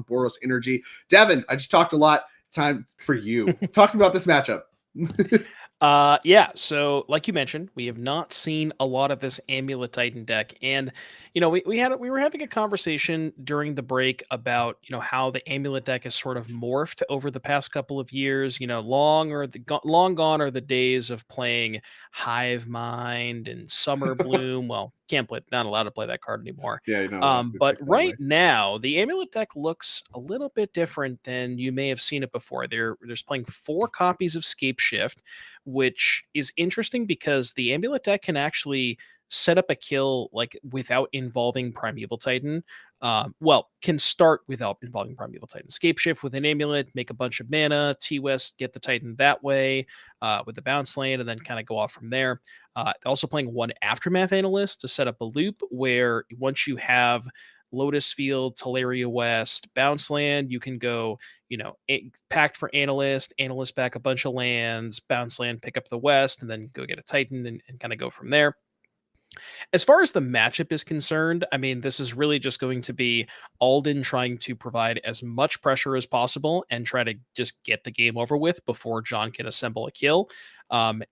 Boros energy. Devin, I just talked a lot. Time for you. Talking about this matchup. Yeah, so like you mentioned, we have not seen a lot of this Amulet Titan deck. And we were having a conversation during the break about, how the Amulet deck has sort of morphed over the past couple of years. Long gone are the days of playing Hive Mind and Summer Bloom. Well, can't play, not allowed to play that card anymore. Yeah, you're not allowed to But pick that right way. now, the Amulet deck looks a little bit different than you may have seen it before. There's playing 4 copies of Scape Shift, which is interesting because the Amulet deck can actually set up a kill like without involving Primeval Titan. Can start without involving Primeval Titan. Scape Shift with an Amulet, make a bunch of mana, T-West, get the Titan that way with the bounce lane, and then kind of go off from there. Also playing 1 Aftermath Analyst to set up a loop where once you have Lotus Field, Teleria West, Bounce Land, you can go, Pact for Analyst back a bunch of lands, Bounce Land, pick up the West, and then go get a Titan and kind of go from there. As far as the matchup is concerned, I mean, this is really just going to be Alden trying to provide as much pressure as possible and try to just get the game over with before John can assemble a kill. Looking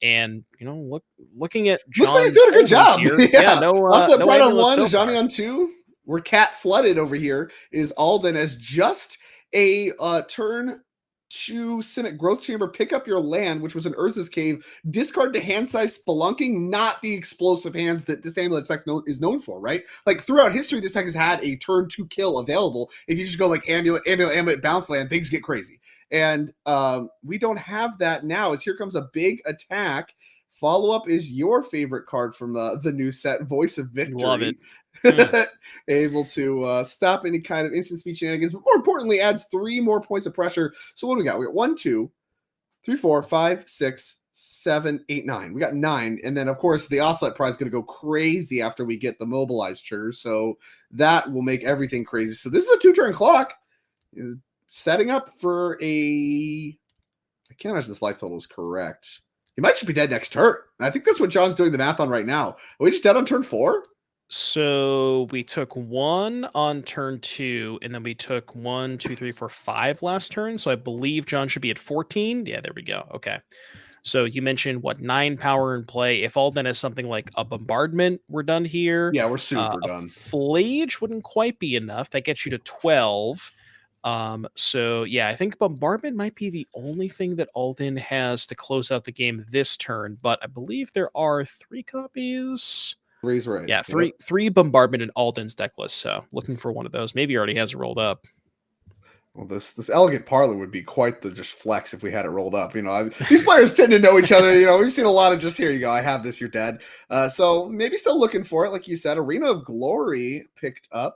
at Looks like he's John's doing a good job. here, Also, no Pride on Amulet 1, so Johnny far. on 2. We're cat flooded over here. Is Alden as just a turn 2 Cynic Growth Chamber, pick up your land, which was an Urza's Cave, discard to hand size Spelunking, not the explosive hands that this Amulet deck is known for, right? Like throughout history, this deck has had a turn 2 kill available. If you just go like Amulet, bounce land, things get crazy. And we don't have that now, as here comes a big attack. Follow-up is your favorite card from the new set, Voice of Victory. Love it. Able to stop any kind of instant speed shenanigans, but more importantly, adds 3 more points of pressure. So what do we got? We got 1, 2, 3, 4, 5, 6, 7, 8, 9. We got 9. And then, of course, the Ocelot Pride is going to go crazy after we get the mobilized trigger. So that will make everything crazy. So this is a 2-turn clock. Setting up for I can't imagine this life total is correct. He might just be dead next turn. And I think that's what John's doing the math on right now. Are we just dead on turn 4? So we took 1 on turn 2, and then we took 1, 2, 3, 4, 5 last turn. So I believe John should be at 14. Yeah, there we go. Okay. So you mentioned 9 power in play. If Alden has something like a bombardment, we're done here. Yeah, we're super done. A Flage wouldn't quite be enough. That gets you to 12. So yeah, I think bombardment might be the only thing that Alden has to close out the game this turn, but I believe there are 3 copies. Three's right. Yeah, three bombardment in Alden's deck list. So looking for one of those. Maybe he already has it rolled up. Well, this elegant parlor would be quite the just flex if we had it rolled up. These players tend to know each other. We've seen a lot of just, here you go, I have this, you're dead. So maybe still looking for it, like you said. Arena of Glory picked up.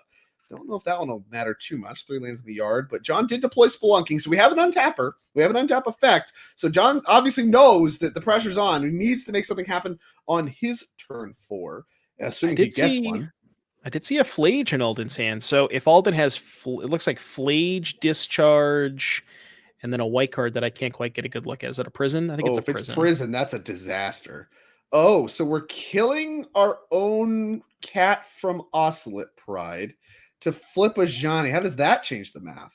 Don't know if that one will matter too much. 3 lands in the yard, but John did deploy Spelunking, so we have an untapper. We have an untap effect. So John obviously knows that the pressure's on. He needs to make something happen on his turn 4. Assuming he gets one. I did see a Flage in Alden's hand. So if Alden has, it looks like Flage, Discharge, and then a white card that I can't quite get a good look at. Is that a prison? I think it's a prison. If it's prison, that's a disaster. Oh, so we're killing our own cat from Ocelot Pride to flip a Johnny. How does that change the math?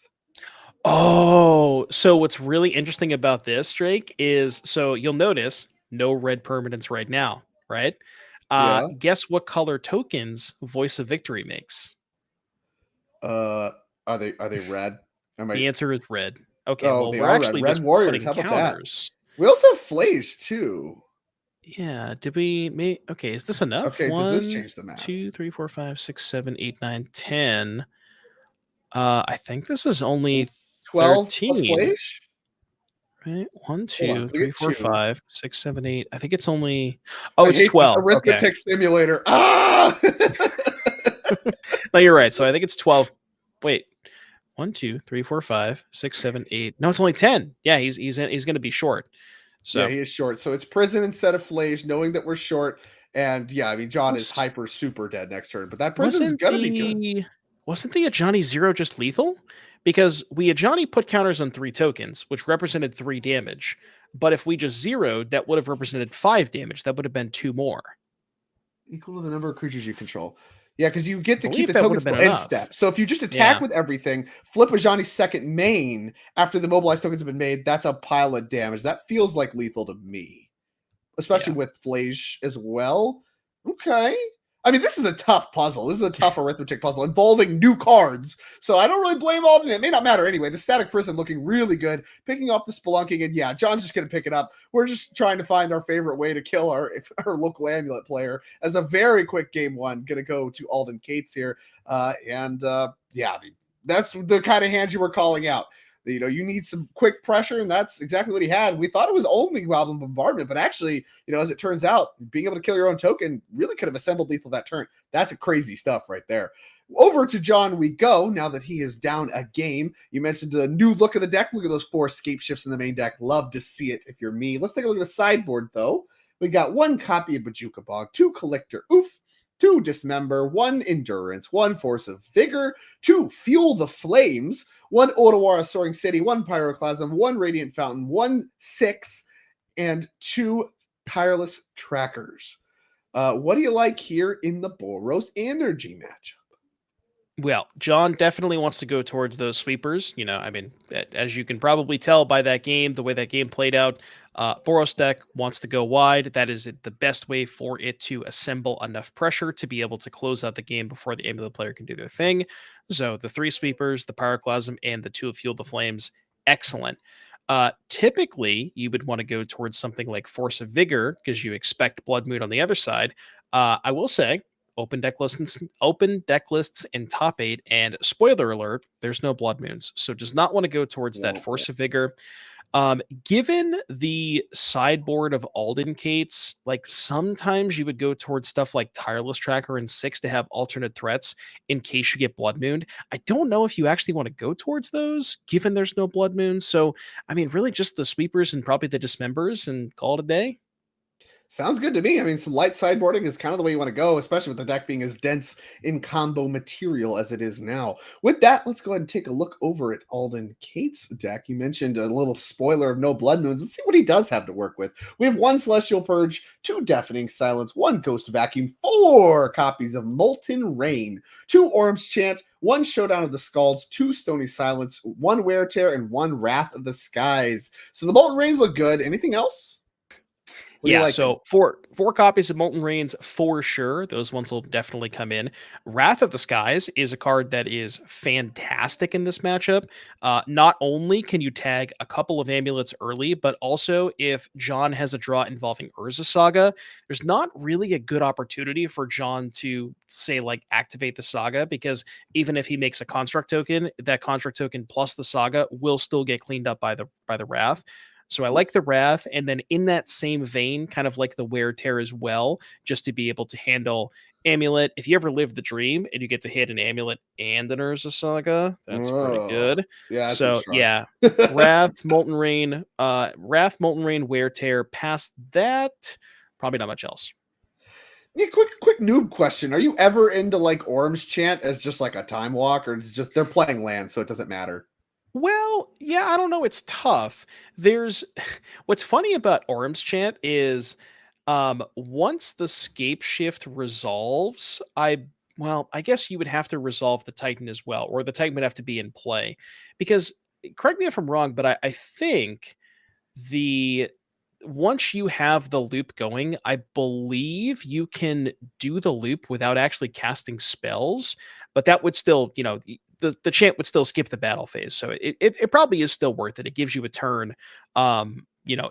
Oh, so what's really interesting about this, Drake, is so you'll notice no red permanents right now, right? Yeah. Guess what color tokens Voice of Victory makes? Are they red? The answer is red. Okay, well, we're actually red warriors. How about counters. That? We also have Flage too. Yeah. Did we? Okay. Is this enough? Okay. 1, does this change the math? 2, 3, 4, 5, 6, 7, 8, 9, 10. I think this is only 12 13. Plus Flage? Right. 1, 2, 3, 4, 5, 6, 7, 8. I think it's only. Oh, it's 12. Arithmetic simulator. Ah! No, you're right. So I think it's 12. Wait. 1, 2, 3, 4, 5, 6, 7, 8. No, it's only 10. Yeah, he's going to be short. So yeah, he is short. So it's prison instead of Flage, knowing that we're short. And yeah, I mean, John is hyper super dead next turn, but that prison's gonna be good. Wasn't the Ajani 0 just lethal? Because we Ajani put counters on 3 tokens, which represented 3 damage. But if we just zeroed, that would have represented 5 damage. That would have been 2 more. Equal to the number of creatures you control. Yeah, because you get I to keep believe the that would token have been skill end enough. step. So if you just attack Yeah, with everything, flip Ajani's second main after the mobilized tokens have been made, that's a pile of damage. That feels like lethal to me, especially yeah. with Flage as well. Okay. I mean, this is a tough puzzle. This is a tough arithmetic puzzle involving new cards. So I don't really blame Alden. It may not matter anyway. The Static Prison looking really good. Picking off the Spelunking, and yeah, John's just going to pick it up. We're just trying to find our favorite way to kill our local amulet player. As a very quick game one, going to go to Alden Cates here. Yeah, I mean, that's the kind of hand you were calling out. You know, you need some quick pressure, and that's exactly what he had. We thought it was only Goblin Bombardment, but actually, you know, as it turns out, being able to kill your own token really could have assembled lethal that turn. That's a crazy stuff right there. Over to John we go, now that he is down a game. You mentioned the new look of the deck. Look at those 4 escape shifts in the main deck. Love to see it if you're me. Let's take a look at the sideboard, though. We got 1 copy of Bajuka Bog, 2 Collector Oof, 2 Dismember, 1 Endurance, 1 Force of Vigor, 2 Fuel the Flames, 1 Otawara Soaring City, 1 Pyroclasm, 1 Radiant Fountain, 1 6, and 2 Tireless Trackers. What do you like here in the Boros Energy matchup? Well, John definitely wants to go towards those sweepers. You know, I mean, as you can probably tell by that game, the way that game played out, Boros deck wants to go wide. That is the best way for it to assemble enough pressure to be able to close out the game before the aim of the player can do their thing. So the 3 sweepers, the Pyroclasm, and the 2 Fuel the Flames, excellent. Typically, you would want to go towards something like Force of Vigor because you expect Blood Moon on the other side. I will say, open deck lists in top 8, and spoiler alert, there's no Blood Moons, so does not want to go towards that Force of Vigor. Given the sideboard of Alden Cates, like sometimes you would go towards stuff like Tireless Tracker and 6 to have alternate threats in case you get Blood Moon. I don't know if you actually want to go towards those given there's no Blood Moon. So I mean, really just the sweepers and probably the dismembers and call it a day. Sounds good to me. I mean, some light sideboarding is kind of the way you want to go, especially with the deck being as dense in combo material as it is now. With that, let's go ahead and take a look over at Alden Cates' deck. You mentioned a little spoiler of no Blood Moons. Let's see what he does have to work with. We have 1 Celestial Purge, 2 Deafening Silence, 1 Ghost Vacuum, 4 copies of Molten Rain, 2 Orm's Chant, 1 Showdown of the Scalds, 2 Stony Silence, 1 Wear Tear, and 1 Wrath of the Skies. So the Molten Rains look good. Anything else? What do you Yeah, like? so four copies of Molten Rains for sure. Those ones will definitely come in. Wrath of the Skies is a card that is fantastic in this matchup. Not only can you tag a couple of amulets early, but also if John has a draw involving Urza Saga, there's not really a good opportunity for John to say like activate the saga because even if he makes a construct token, that construct token plus the saga will still get cleaned up by the Wrath. So I like the Wrath, and then in that same vein, kind of like the Wear Tear as well, just to be able to handle Amulet. If you ever live the dream and you get to hit an Amulet and an Urza Saga, that's pretty Oh, good. yeah, that's a So shark. yeah, Wrath, Molten Rain, Wear Tear. Past that, probably not much else. Yeah, quick noob question. Are you ever into like Orm's Chant as just like a time walk, or it's just they're playing land, so it doesn't matter? Well, yeah, I don't know. It's tough. There's what's funny about Orm's Chant is once the scape shift resolves, I guess you would have to resolve the Titan as well, or the Titan would have to be in play. Because correct me if I'm wrong, but I think the once you have the loop going, I believe you can do the loop without actually casting spells, but that would still, the chant would still skip the battle phase. So it probably is still worth it. It gives you a turn.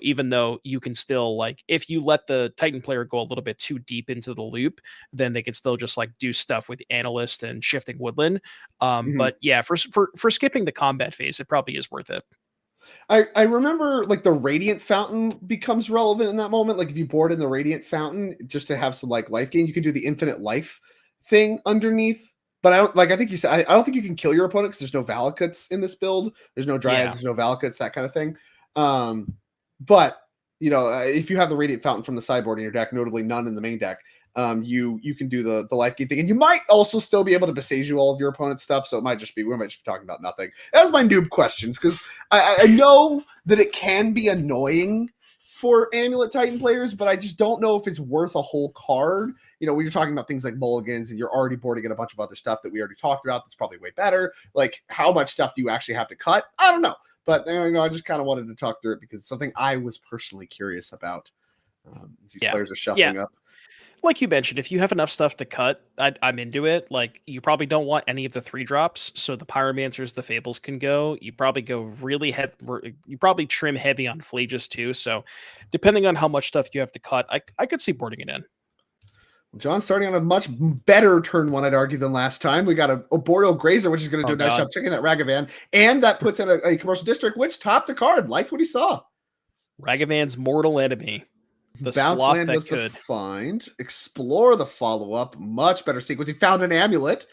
Even though you can still like if you let the Titan player go a little bit too deep into the loop, then they can still just like do stuff with analyst and shifting woodland. Mhm. But yeah, for skipping the combat phase, it probably is worth it. I remember like the Radiant Fountain becomes relevant in that moment. Like if you board in the Radiant Fountain just to have some like life gain, you can do the infinite life thing underneath. But I don't like. I think you said I don't think you can kill your opponent because there's no Valakuts in this build. There's no Dryads. Yeah. There's no Valakuts. That kind of thing. But if you have the Radiant Fountain from the sideboard in your deck, notably none in the main deck, you can do the life gain thing, and you might also still be able to Besage all of your opponent's stuff. So it might just be we might just be talking about nothing. That was my noob questions because I know that it can be annoying for Amulet Titan players, but I just don't know if it's worth a whole card. When you're talking about things like mulligans and you're already boarding in a bunch of other stuff that we already talked about, that's probably way better. Like, how much stuff do you actually have to cut? I don't know. But I just kind of wanted to talk through it because it's something I was personally curious about. These players are shuffling up. Like you mentioned, if you have enough stuff to cut, I'm into it. Like, you probably don't want any of the 3-drops, so the Pyromancers, the Fables can go. You probably go really heavy. You probably trim heavy on Phlages too. So, depending on how much stuff you have to cut, I could see boarding it in. John's starting on a much better turn one, I'd argue, than last time. We got a Boreal Grazer, which is going to do a nice job checking that Ragavan, and that puts in a commercial district, which topped the card. Liked what he saw. Ragavan's mortal enemy. The Bounce sloth land that was could the find. Explore the follow-up. Much better sequence. He found an amulet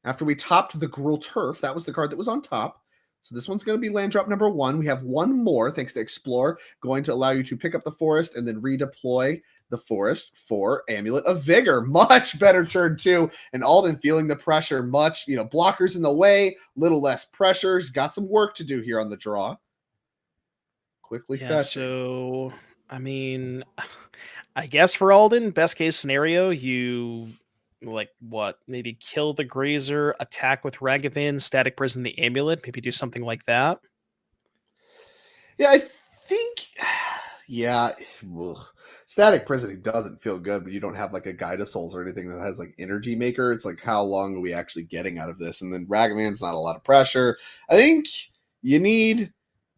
after we topped the Gruul Turf. That was the card that was on top. So this one's going to be land drop number 1. We have one more, thanks to Explore, going to allow you to pick up the forest and then redeploy the forest for Amulet of Vigor. Much better turn 2. And Alden feeling the pressure. Much, blockers in the way, little less pressure. He's got some work to do here on the draw. Quickly fetching. So, I mean, I guess for Alden, best case scenario, you maybe kill the Grazer, attack with Ragavan, Static Prison the Amulet, maybe do something like that. Yeah, I think, Static Prisoning doesn't feel good, but you don't have like a Guide of Souls or anything that has like Energy Maker. It's like, how long are we actually getting out of this? And then Ragavan's not a lot of pressure. I think you need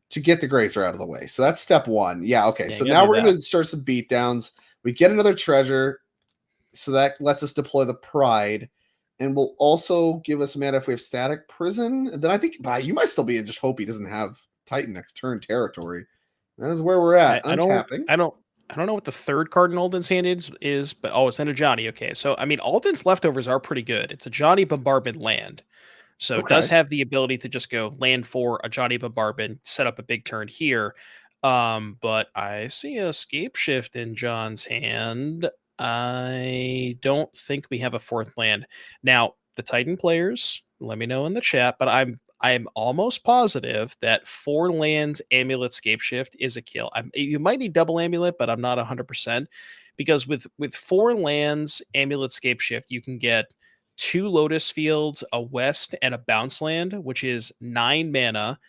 to get the Grazer out of the way. So that's step 1. Yeah, okay. So now we're going to start some beatdowns. We get another treasure. So that lets us deploy the Pride. And will also give us mana if we have Static Prison. And then I think you might still be in just hope he doesn't have Titan next turn territory. That is where we're at. I don't know what the third card in Alden's hand is, but it's an Ajani. Okay. So, I mean, Alden's leftovers are pretty good. It's a Ajani Bombardment land. So it does have the ability to just go land for a Ajani Bombardment, set up a big turn here. But I see a Scape Shift in John's hand. I don't think we have a 4th land. Now, the Titan players, let me know in the chat, but I'm almost positive that 4 lands Amulet Scape Shift is a kill. You might need double Amulet, but I'm not 100%, because with 4 lands Amulet Scape Shift, you can get 2 Lotus Fields, a West, and a Bounce land, which is 9 mana.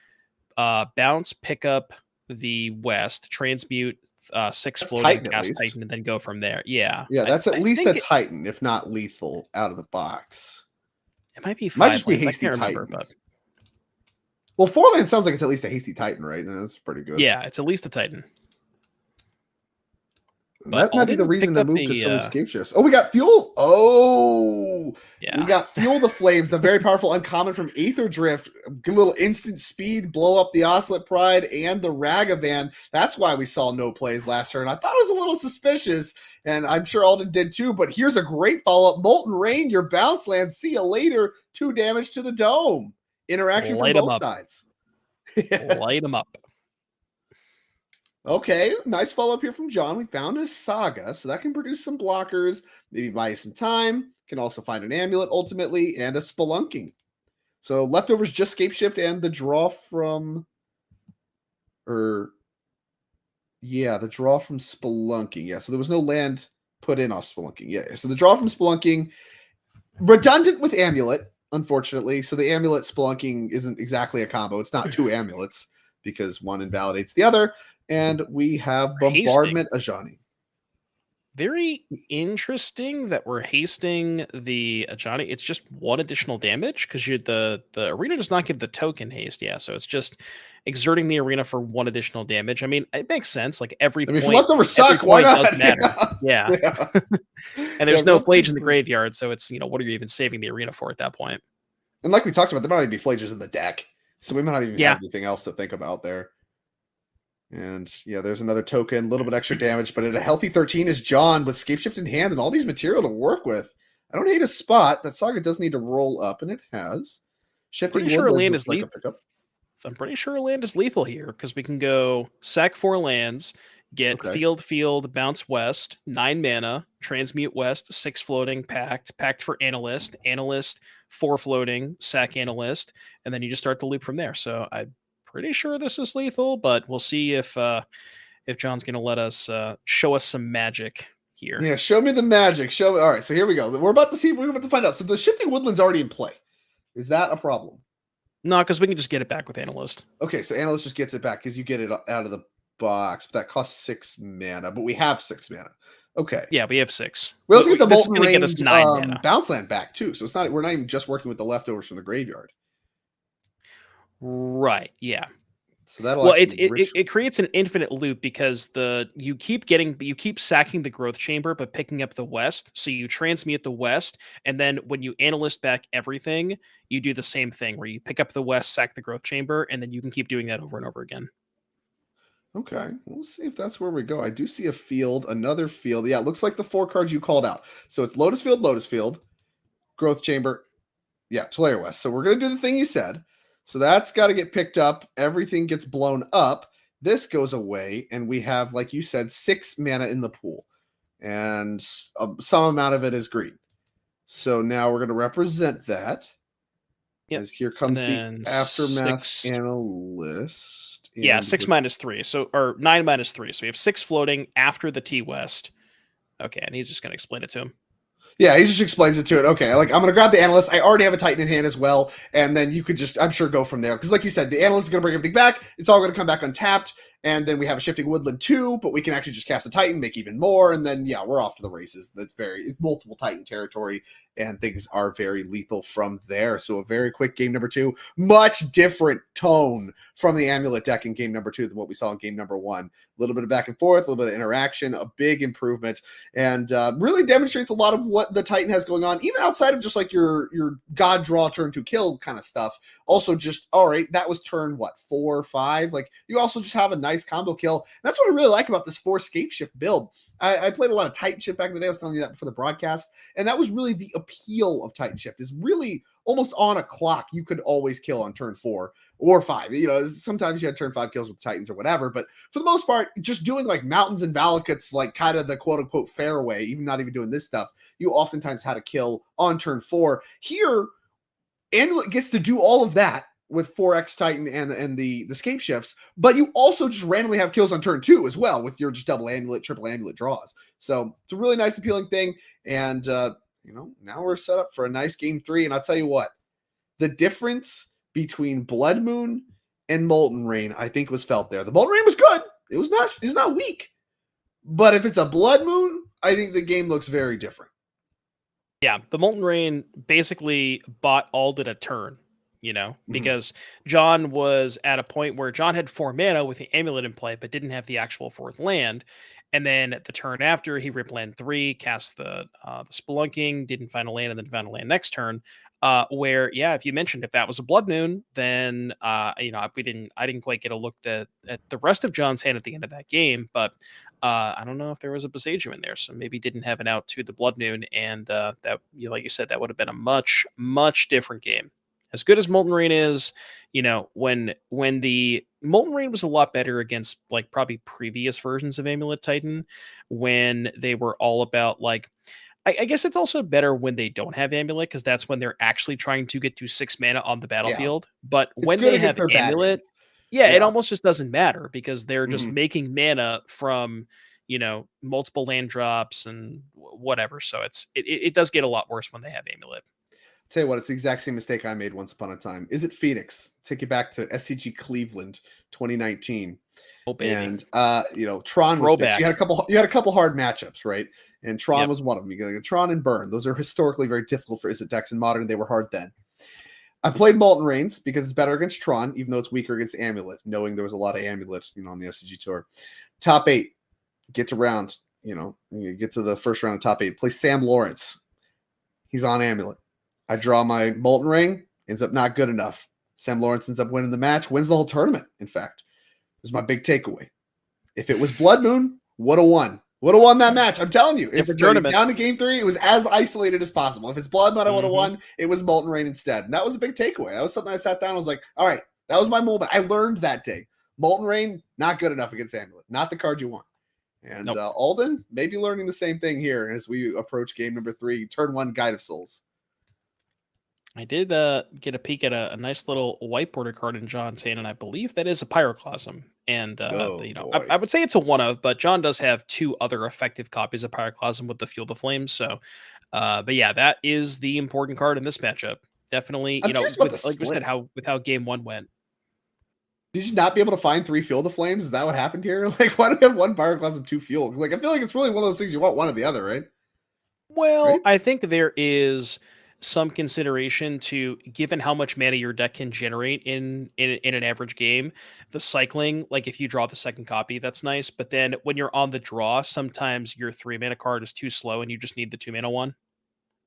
Bounce, pick up the West, transmute 6 floating, cast Titan, and then go from there. Yeah. Yeah, that's at least a Titan, if not lethal, out of the box. It might be 5 might just be lands. hasty I can't Titan. remember, but... Well, 4 land sounds like it's at least a hasty Titan, right? And that's pretty good. Yeah, it's at least a Titan. That might be the reason they moved to some escape shifts. Oh, we got Fuel. Oh, yeah. We got Fuel the Flames, the very powerful uncommon from Aether Drift. A little instant speed, blow up the Oslet Pride and the Ragavan. That's why we saw no plays last turn. I thought it was a little suspicious, and I'm sure Alden did too. But here's a great follow-up. Molten Rain, your bounce land. See you later. 2 damage to the dome. Interaction from both sides. Light them up. Okay, nice follow-up here from John. We found a Saga, so that can produce some blockers, maybe buy you some time. Can also find an Amulet, ultimately, and a Spelunking. So leftovers just Scape Shift and the draw from... the draw from Spelunking. Yeah, so there was no land put in off Spelunking. Yeah, so the draw from Spelunking, redundant with Amulet, unfortunately. So the Amulet Spelunking isn't exactly a combo. It's not 2 Amulets, because one invalidates the other. And we have Bombardment Ajani. Very interesting that we're hasting the Ajani. It's just 1 additional damage because the arena does not give the token haste. Yeah, so it's just exerting the arena for 1 additional damage. I mean, it makes sense. Like every point, leftovers suck, why not? Does matter. Yeah. And there's no Phlage in the graveyard, so it's what are you even saving the arena for at that point? And like we talked about, there might not even be Phlages in the deck, so we might not even have anything else to think about there. And yeah, there's another token, a little bit extra damage, but at a healthy 13 is John with Scape Shift in hand and all these material to work with. I don't hate a spot. That Saga does need to roll up, and it has. Shifting land is lethal. I'm pretty sure land is lethal here because we can go sack 4 lands, get field, bounce West, 9 mana, transmute West, 6 floating, pact for Analyst, 4 floating, sack Analyst, and then you just start the loop from there. So pretty sure this is lethal, but we'll see if if John's going to let us show us some magic here. Yeah, show me the magic. Show me. All right, so here we go. We're about to see. We're about to find out. So the shifting woodland's already in play. Is that a problem? No, because we can just get it back with Analyst. Okay, so Analyst just gets it back because you get it out of the box. But that costs 6 mana, but we have 6 mana. Okay. Yeah, we have 6. We also get the Molten Range Range 9 mana. bounce land back too. So it's not. We're not even just working with the leftovers from the graveyard. Right. Yeah. So that'll well, actually it creates an infinite loop because you keep sacking the growth chamber, but picking up the west. So you transmute the west, and then when you analyst back everything, you do the same thing where you pick up the west, sack the growth chamber, and then you can keep doing that over and over again. Okay, we'll see if that's where we go. I do see a field, another field. Yeah, it looks like the 4 cards you called out. So it's Lotus Field, Growth Chamber. Yeah, Tolaria West. So we're going to do the thing you said. So that's got to get picked up. Everything gets blown up. This goes away, and we have, like you said, 6 mana in the pool. And some amount of it is green. So now we're going to represent that. Yep. As here comes the Aftermath Analyst. Yeah, 6 minus 3. So, or 9 minus 3. So we have 6 floating after the T West. Okay, and he's just going to explain it to him. Yeah, he just explains it to it. Okay, like I'm going to grab the Analyst. I already have a Titan in hand as well. And then you could just, I'm sure, go from there. Because like you said, the Analyst is going to bring everything back. It's all going to come back untapped. And then we have a Shifting Woodland too, but we can actually just cast a Titan, make even more. And then, yeah, we're off to the races. It's multiple Titan territory. And things are very lethal from there. So a very quick game number 2. Much different tone from the Amulet deck in game number 2 than what we saw in game number 1. A little bit of back and forth, a little bit of interaction, a big improvement, and really demonstrates a lot of what the Titan has going on, even outside of just like your God draw turn to kill kind of stuff. Also just, all right, that was turn, 4 or 5? Like you also just have a nice combo kill. And that's what I really like about this 4 Scape Shift build. I played a lot of Titan Shift back in the day. I was telling you that before the broadcast. And that was really the appeal of Titan Shift, is really almost on a clock. You could always kill on turn 4 or 5. You know, sometimes you had turn 5 kills with Titans or whatever. But for the most part, just doing like Mountains and Valakuts, like kind of the quote unquote fair way, even not even doing this stuff, you oftentimes had a kill on turn 4. Here, Amulet gets to do all of that with 4x Titan and the Scape Shifts, but you also just randomly have kills on turn 2 as well with your just double Amulet, triple Amulet draws. So it's a really nice, appealing thing. And, now we're set up for a nice game 3. And I'll tell you what, the difference between Blood Moon and Molten Rain, I think, was felt there. The Molten Rain was good. It was not weak. But if it's a Blood Moon, I think the game looks very different. Yeah, the Molten Rain basically bought Alden a turn. Because John was at a point where John had 4 mana with the Amulet in play, but didn't have the actual 4th land. And then the turn after, he ripped land 3, cast the Spelunking, didn't find a land, and then found a land next turn. Where, yeah, if you mentioned if that was a Blood Moon, then I didn't quite get a look at the rest of John's hand at the end of that game, but I don't know if there was a Boseiju in there, so maybe didn't have an out to the Blood Moon, and that, like you said, that would have been a much, much different game. As good as Molten Rain is, when the Molten Rain was a lot better against like probably previous versions of Amulet Titan, when they were all about like, I guess it's also better when they don't have Amulet, because that's when they're actually trying to get to 6 mana on the battlefield. Yeah. But when they have Amulet, it almost just doesn't matter because they're just making mana from multiple land drops and whatever. So it does get a lot worse when they have Amulet. Tell you what, it's the exact same mistake I made once upon a time. Is it Phoenix? Take you back to SCG Cleveland 2019. Oh, baby. And Tron was big. So you had a couple hard matchups, right? And Tron was one of them. You got Tron and Burn. Those are historically very difficult for Izzet decks in Modern. They were hard then. I played Molten Rains because it's better against Tron, even though it's weaker against Amulet, knowing there was a lot of Amulet, on the SCG tour. Top 8, get to round, you get to the first round of top 8. Play Sam Lawrence. He's on Amulet. I draw my Molten Ring, ends up not good enough. Sam Lawrence ends up winning the match, wins the whole tournament, in fact. This is my big takeaway. If it was Blood Moon, would have won. Would have won that match. I'm telling you. It's down to game 3. It was as isolated as possible. If it's Blood Moon, I would have won. It was Molten Rain instead. And that was a big takeaway. That was something I sat down and was like, all right, that was my moment. I learned that day. Molten Rain, not good enough against Amulet. Not the card you want. And Alden, maybe learning the same thing here as we approach game number 3, turn 1, Guide of Souls. I did get a peek at a nice little whiteboarder card in John's hand, and I believe that is a Pyroclasm. And Oh you know, boy. I would say it's a one of, but John does have two other effective copies of Pyroclasm with the Fuel the Flames. So, but yeah, that is the important card in this matchup. Definitely, I'm you know, curious about the with like we said, split. how game one went. Did you not be able to find 3 Fuel the Flames? Is that what happened here? Like, why do we have 1 Pyroclasm, 2 Fuel? Like, I feel like it's really one of those things you want one or the other, right? Well, Right? I think there is some consideration to given how much mana your deck can generate in an average game, the cycling, like if you draw the second copy, that's nice. But then when you're on the draw, sometimes your 3 mana card is too slow and you just need the 2 mana one.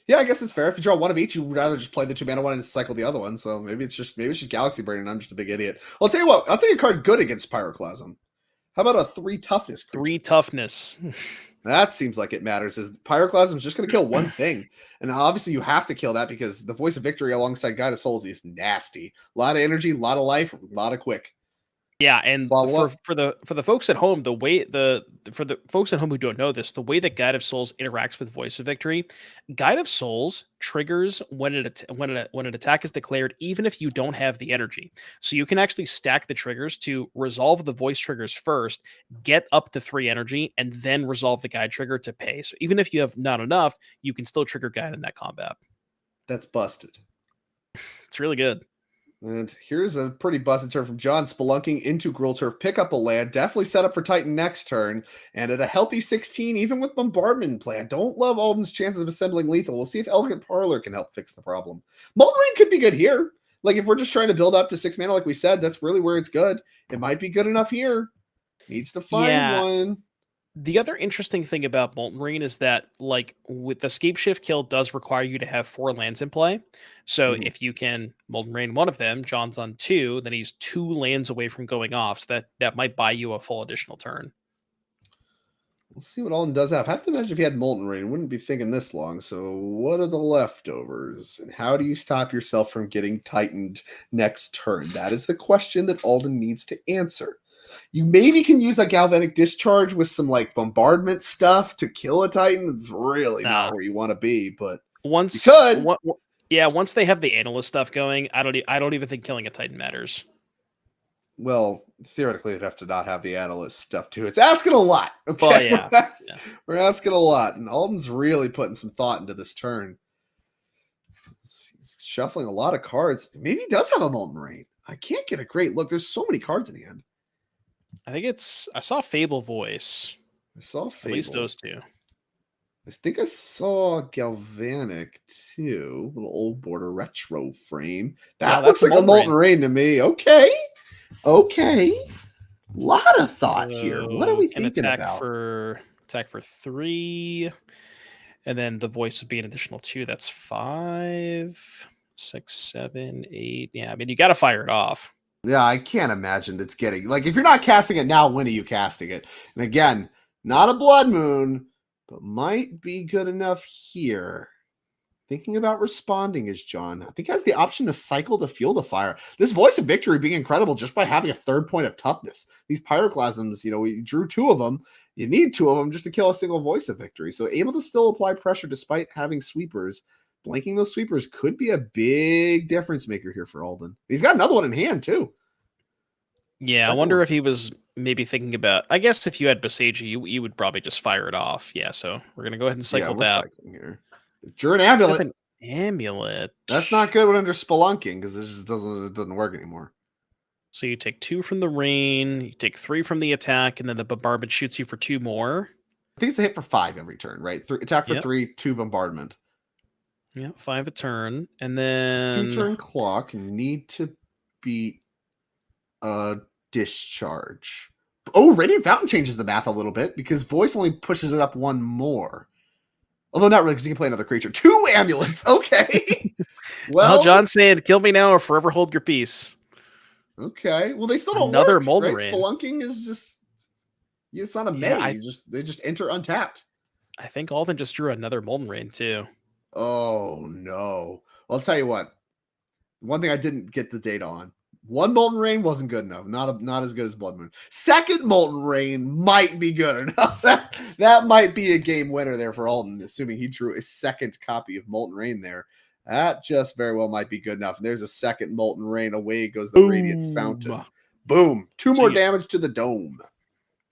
Yeah, I guess it's fair. If you draw one of each, you'd rather just play the 2 mana one and cycle the other one. So maybe it's just Galaxy Brain and I'm just a big idiot. I'll tell you what, I'll take a card good against Pyroclasm. How about a 3 toughness creature? 3 toughness. That seems like it matters. Is Pyroclasm is just going to kill one thing, and obviously you have to kill that because the Voice of Victory alongside Guide of Souls is nasty. A lot of energy, a lot of life, a lot of quick Yeah, and follow up. for the folks at home, the way the for the folks at home who don't know this, the way that Guide of Souls interacts with Voice of Victory, Guide of Souls triggers when an attack is declared, even if you don't have the energy. So you can actually stack the triggers to resolve the voice triggers first, get up to 3 energy, and then resolve the guide trigger to pay. So even if you have not enough, you can still trigger guide in that combat. That's busted. It's really good. And here's a pretty busted turn from John, spelunking into Gruul Turf. Pick up a land, definitely set up for Titan next turn. And at a healthy 16, even with Bombardment in play, I don't love Alden's chances of assembling lethal. We'll see if Elegant Parlor can help fix the problem. Molten Rain could be good here. Like if we're just trying to build up to 6 mana, like we said, that's really where it's good. It might be good enough here. Needs to find Yeah, one. the other interesting thing about Molten Rain is that, like, with the Scape Shift kill, does require you to have 4 lands in play. So Mhm. if you can Molten Rain one of them, John's on two, then he's 2 lands away from going off. So that might buy you a full additional turn. Let's see what Alden does have. I have to imagine if he had Molten Rain, wouldn't be thinking this long. So, what are the leftovers? And how do you stop yourself from getting tightened next turn? That is the question that Alden needs to answer. You maybe can use a Galvanic Discharge with some like bombardment stuff to kill a Titan. It's really not Nah, where you want to be, but you once could. one, yeah, once they have the analyst stuff going, I don't even think killing a Titan matters. Well, theoretically, they'd have to not have the analyst stuff too. It's asking a lot. Well, Okay, yeah, yeah. we're asking a lot, and Alden's really putting some thought into this turn. He's shuffling a lot of cards. Maybe he does have a Molten Rain. I can't get a great look. There's so many cards in the end. I saw Fable Voice. I saw At least Fable. those two. I think I saw Galvanic too. Little old border retro frame. Yeah, That looks that's a like a Molten Molten Rain. Rain to me. Okay. Okay. Lot of thought here. What are So we can thinking about? attack for 3. And then the voice would be an additional 2. That's 5, 6, 7, 8. Yeah, I mean you gotta fire it off. Yeah, I can't imagine it's getting like if you're not casting it now, when are you casting it? And again, not a blood moon, but might be good enough here. Thinking about responding is John. I think has the option to cycle the fuel the fire. This voice of victory being incredible just by having a third point of toughness. These pyroclasms, we drew 2 of them. You need 2 of them just to kill a single voice of victory. So able to still apply pressure despite having sweepers. Blanking those sweepers could be a big difference maker here for Alden. He's got another one in hand too. Yeah, I Second wonder one. if he was maybe thinking about. I guess if you had Besage, you would probably just fire it off. Yeah, so we're gonna go ahead and Yeah, cycle we're that. cycling here. If you're an amulet, Have an amulet. that's not good when under spelunking because it doesn't work anymore. So you take 2 from the rain, you take 3 from the attack, and then the bombardment shoots you for 2 more. I think it's a hit for 5 every turn, right? Attack for Yep. 3, 2 bombardment. Yeah, 5 a turn, and 2 then turn clock. Need to beat a discharge. Oh, Radiant Fountain changes the math a little bit because voice only pushes it up 1 more. Although not really, because you can play another creature. 2 amulets. Okay. well, Well, John saying, "Kill me now or forever hold your peace." okay. Well, they still don't Another work, Molten right? Rain. Spelunking is just it's not a Yeah, May. They just enter untapped. I think Alden just drew another Molten Rain too. Oh no. I'll tell you what. One thing I didn't get the data on. One Molten Rain wasn't good enough. Not as good as Blood Moon. Second Molten Rain might be good enough. That might be a game winner there for Alden, assuming he drew a second copy of Molten Rain there. That just very well might be good enough. And there's a second Molten Rain. Away goes the Radiant Fountain. Boom. 2 more damage to the dome.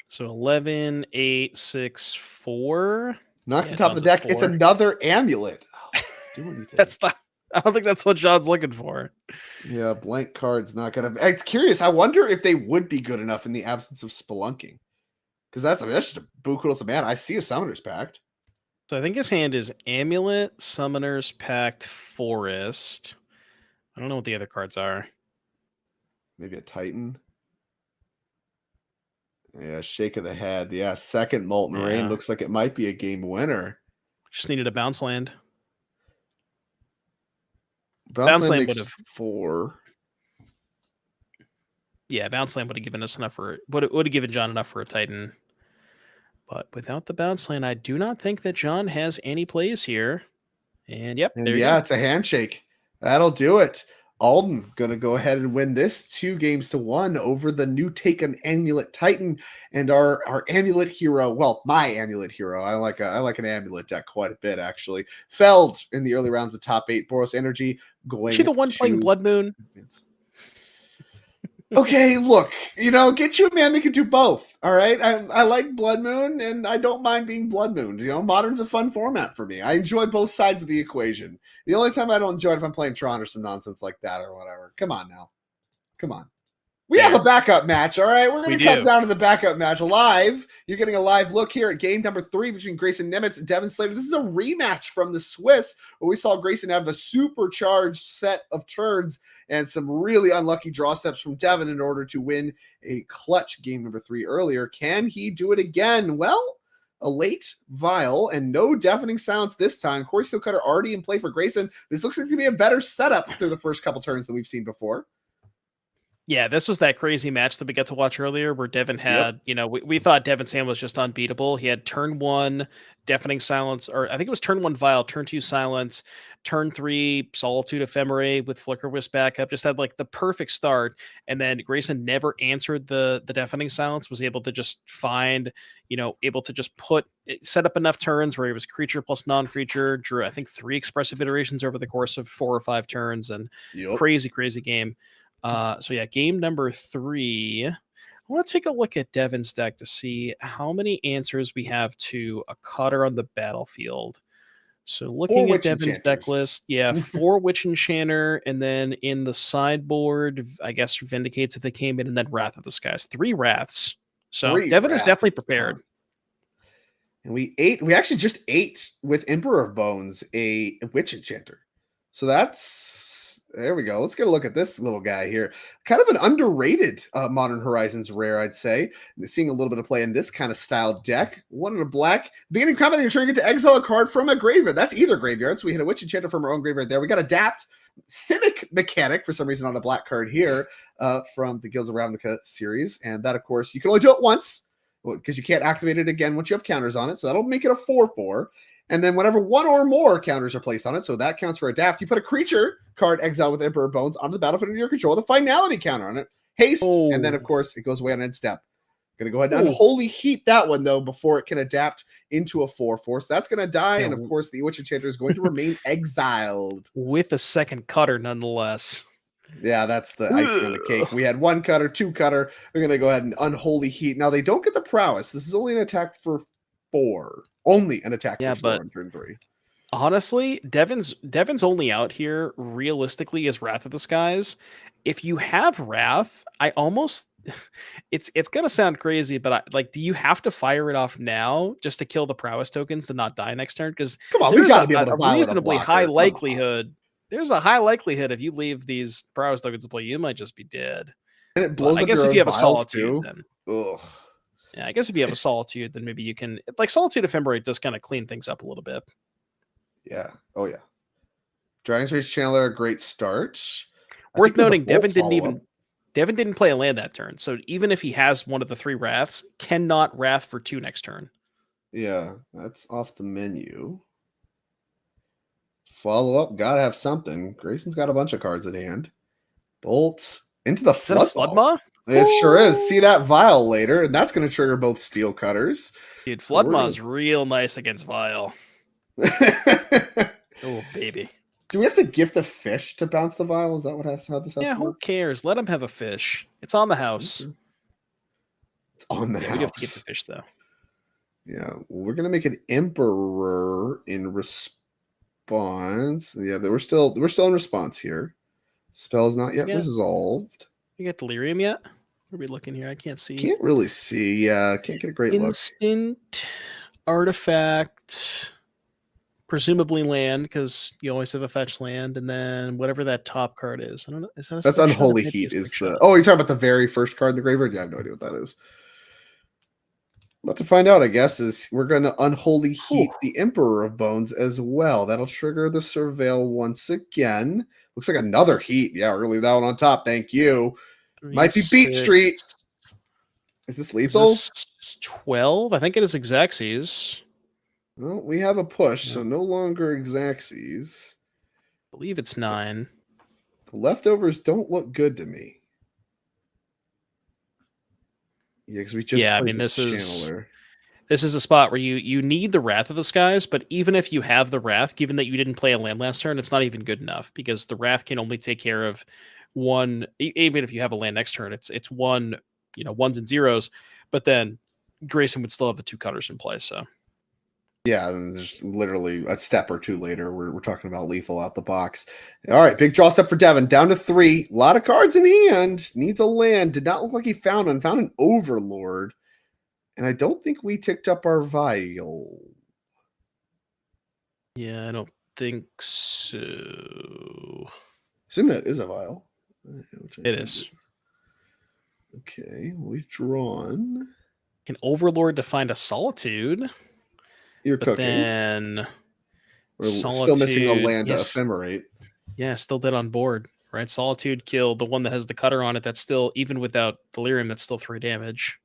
So 11, 8, 6, 4. Knocks the top of the deck. It's another amulet. Oh, do anything. That's not. I don't think that's what John's looking for. Yeah, blank card's not gonna. It's curious. I wonder if they would be good enough in the absence of spelunking, because that's just a buku of mana. I see a Summoner's Pact. So I think his hand is Amulet, Summoner's Pact, Forest. I don't know what the other cards are. Maybe a Titan. Yeah, shake of the head. Yeah, second Molten Rain looks like it might be a game winner. Just needed a bounce land. Bounce land would have 4. Yeah, bounce land would have given us enough for would have given John enough for a Titan. But without the bounce land, I do not think that John has any plays here. And yep, and yeah, it's a handshake. That'll do it. Alden gonna go ahead and win this 2-1 over the new Taken Amulet Titan and our amulet hero. Well, my amulet hero. I like an amulet deck quite a bit actually. Felled in the early rounds of top 8. Boros Energy going. Is she the one playing Blood Moon? Okay, look, get you a man that can do both. All right. I like Blood Moon and I don't mind being Blood Moon. Modern's a fun format for me. I enjoy both sides of the equation. The only time I don't enjoy it if I'm playing Tron or some nonsense like that or whatever. Come on now. Come on. We have a backup match, all right? We're going to cut down to the backup match live. You're getting a live look here at game number 3 between Grayson Nimitz and Devin Slater. This is a rematch from the Swiss, where we saw Grayson have a supercharged set of turns and some really unlucky draw steps from Devin in order to win a clutch game number 3 earlier. Can he do it again? Well, a late Vial and no deafening silence this time. Corey Steelcutter already in play for Grayson. This looks like to be a better setup through the first couple turns than we've seen before. Yeah, this was that crazy match that we got to watch earlier where Devin had, we thought Devin Sam was just unbeatable. He had turn 1, Deafening Silence, or I think it was turn 1 Vial, turn 2 Silence, turn 3 Solitude Ephemerate with Flicker Wisp backup, just had like the perfect start. And then Grayson never answered the Deafening Silence, was able to just find, able to just set up enough turns where he was creature plus non-creature, drew, I think 3 expressive iterations over the course of 4 or 5 turns, and crazy game. So yeah, game number 3. I want to take a look at Devin's deck to see how many answers we have to a Cutter on the battlefield. So looking at Devin's deck list, 4 Witch Enchanter, and then in the sideboard, I guess Vindicates if they came in, and then Wrath of the Skies. 3 Wraths. So Devin is definitely prepared. And we actually just ate with Emperor of Bones a Witch Enchanter. So there we go. Let's get a look at this little guy here. Kind of an underrated Modern Horizons rare, I'd say. Seeing a little bit of play in this kind of style deck. 1 in a black. Beginning combat, you're trying to get to exile a card from a graveyard. That's either graveyard. So we hit a Witch Enchanter from our own graveyard there. We got Adapt. Cynic Mechanic, for some reason, on a black card here from the Guilds of Ravnica series. And that, of course, you can only do it once because you can't activate it again once you have counters on it. So that'll make it a 4/4. And then whenever 1 or more counters are placed on it, so that counts for Adapt, you put a creature card exile with Emperor Bones onto the battlefield under your control with a finality counter on it. Haste, and then, of course, it goes away on end step. Going to go ahead and Unholy Heat that one, though, before it can adapt into a 4/4. So that's going to die, and, of course, the Witch Enchanter is going to remain exiled. With a second Cutter, nonetheless. Yeah, that's the icing on the cake. We had 1 Cutter, 2 Cutter. We're going to go ahead and Unholy Heat. Now, they don't get the Prowess. This is only an attack for 4. Only an attack for 4 on turn 3. Honestly, Devin's only out here realistically is Wrath of the Skies. If you have Wrath, I almost it's gonna sound crazy, but do you have to fire it off now just to kill the prowess tokens to not die next turn? Because we gotta be able to a reasonably high likelihood. There's a high likelihood if you leave these prowess tokens to play, you might just be dead. And it blows up. I guess if you have a Solitude, then ugh. Yeah, I guess if you have a Solitude, then maybe you can Solitude Ephemerate does kind of clean things up a little bit. Yeah. Oh yeah. Dragon's Rage Channeler, a great start. Worth noting, Devin didn't play a land that turn. So even if he has one of the 3 Wraths, cannot Wrath for 2 next turn. Yeah, that's off the menu. Follow up, gotta have something. Grayson's got a bunch of cards in hand. Bolt into the Floodmaw. It sure is. See that Vial later, and that's going to trigger both Steel Cutters. Dude, Floodmaw's real nice against Vial. Oh, baby. Do we have to gift a fish to bounce the vial? Is that how this has Yeah, to who work? cares? Let him have a fish. It's on the house. Okay. It's on the Yeah, we do have to give the house. fish though. Yeah, we're gonna make an emperor in response. Yeah, we're still in response here. Spell's not yet resolved. You get delirium yet? What are we looking here? I can't see. Can't really see. Yeah, can't get a great look. Instant artifact, presumably land, because you always have a fetch land, and then whatever that top card is. I don't know. Is that a That's slick shot? Unholy It might be a Heat. Is slick the shot. oh, you're talking about the very first card in the graveyard? Yeah, I have no idea what that is. About to find out, I guess, is we're going to Unholy Heat the Emperor of Bones as well. That'll trigger the Surveil once again. Looks like another Heat. Yeah, we're going to leave that one on top. Thank you. 3, Might be Beat 6. Street. Is this lethal? Is this 12? I think it is Xaxes. Well, we have a push, Yeah. so no longer Xaxes. I believe it's 9. The leftovers don't look good to me. Yeah, because we just played the Channeler. This is a spot where you need the Wrath of the Skies, but even if you have the Wrath, given that you didn't play a land last turn, it's not even good enough because the Wrath can only take care of one. Even if you have a land next turn, it's one, ones and zeros, but then Grayson would still have the 2 cutters in play. So yeah, and there's literally a step or two later, we're talking about lethal out the box. All right, big draw step for Devin, down to 3. A lot of cards in hand. Needs a land. Did not look like he found one. Found an Overlord. And I don't think we ticked up our vial. yeah, I don't think so. Assume that is a vial. It is. Okay, we've drawn. Can Overlord to find a Solitude. You're but cooking. Then we're still missing a land to ephemerate. Yeah, still dead on board. Right, Solitude killed the one that has the cutter on it. That's still, even without Delirium, that's still 3 damage.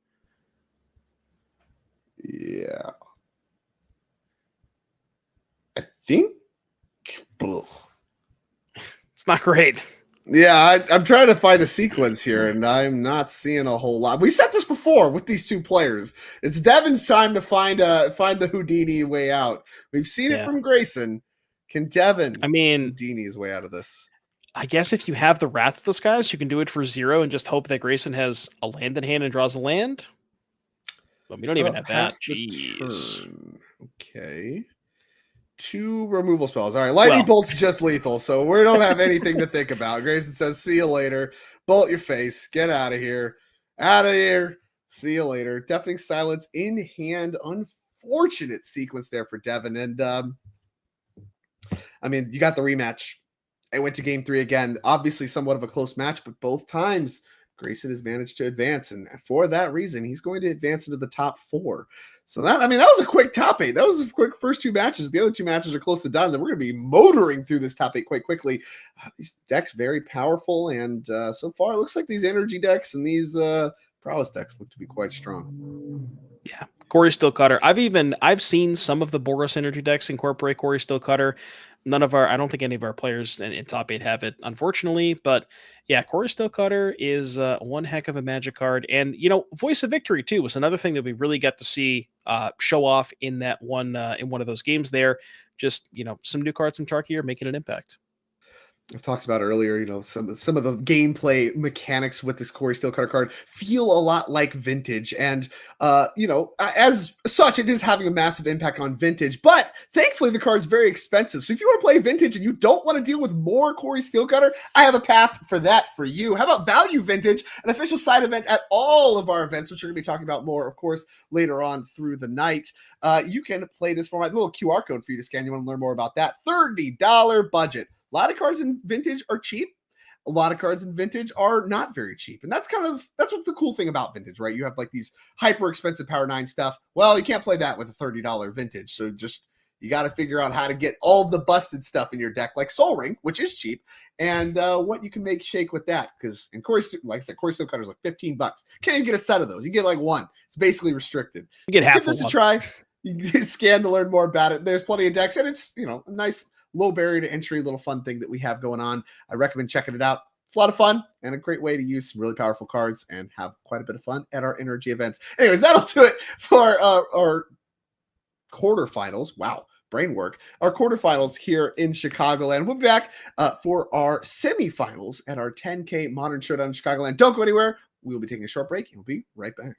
Yeah. I think. Ugh. It's not great. Yeah, I'm trying to find a sequence here, and I'm not seeing a whole lot. We said this before with these 2 players. It's Devin's time to find the Houdini way out. We've seen it from Grayson. Can Devin Houdini his way out of this? I guess if you have the Wrath of the Skies, you can do it for 0 and just hope that Grayson has a land in hand and draws a land. But we don't even have that. Jeez. Okay. 2 removal spells. All right, Lightning Bolt's just lethal, so we don't have anything to think about. Grayson says, see you later. Bolt your face. Get out of here. Out of here. See you later. Deafening Silence in hand. Unfortunate sequence there for Devin. And, you got the rematch. I went to game 3 again. Obviously somewhat of a close match, but both times Grayson has managed to advance. And for that reason, he's going to advance into the top 4. So that was a quick top 8. That was a quick first 2 matches. The other 2 matches are close to done. Then we're going to be motoring through this top 8 quite quickly. These decks very powerful, and so far it looks like these energy decks and these prowess decks look to be quite strong. Yeah, Corey Steelcutter. I've seen some of the Boros energy decks incorporate Corey Steelcutter. I don't think any of our players in top 8 have it, unfortunately. But yeah, Corey Steelcutter is one heck of a Magic card. And, Voice of Victory, too, was another thing that we really got to see show off in that one in one of those games there. Just, some new cards from Tarkey are making an impact. I've talked about earlier, some of the gameplay mechanics with this Corey Steelcutter card feel a lot like Vintage. And, as such, it is having a massive impact on Vintage. But thankfully, the card's very expensive. So if you want to play Vintage and you don't want to deal with more Corey Steelcutter, I have a path for that for you. How about Value Vintage, an official side event at all of our events, which we're going to be talking about more, of course, later on through the night. You can play this for my little QR code for you to scan. You want to learn more about that? $30 budget. A lot of cards in Vintage are cheap. A lot of cards in Vintage are not very cheap. And that's what the cool thing about Vintage, right? You have like these hyper expensive Power 9 stuff. Well, you can't play that with a $30 Vintage. So you got to figure out how to get all the busted stuff in your deck, like Soul Ring, which is cheap, and what you can make shake with that. Because in Corey, like I said, Corey Steelcutter is like $15. Can't even get a set of those. You get like 1. It's basically restricted. You get half. Give this a try. You scan to learn more about it. There's plenty of decks, and it's a nice low barrier to entry little fun thing that we have going on. I recommend checking it out. It's a lot of fun and a great way to use some really powerful cards and have quite a bit of fun at our energy events. Anyways, that'll do it for our quarterfinals. Wow. brain work, our quarterfinals here in Chicagoland. We'll be back for our semifinals at our 10K Modern Showdown in Chicagoland. Don't go anywhere. We will be taking a short break and we'll be right back.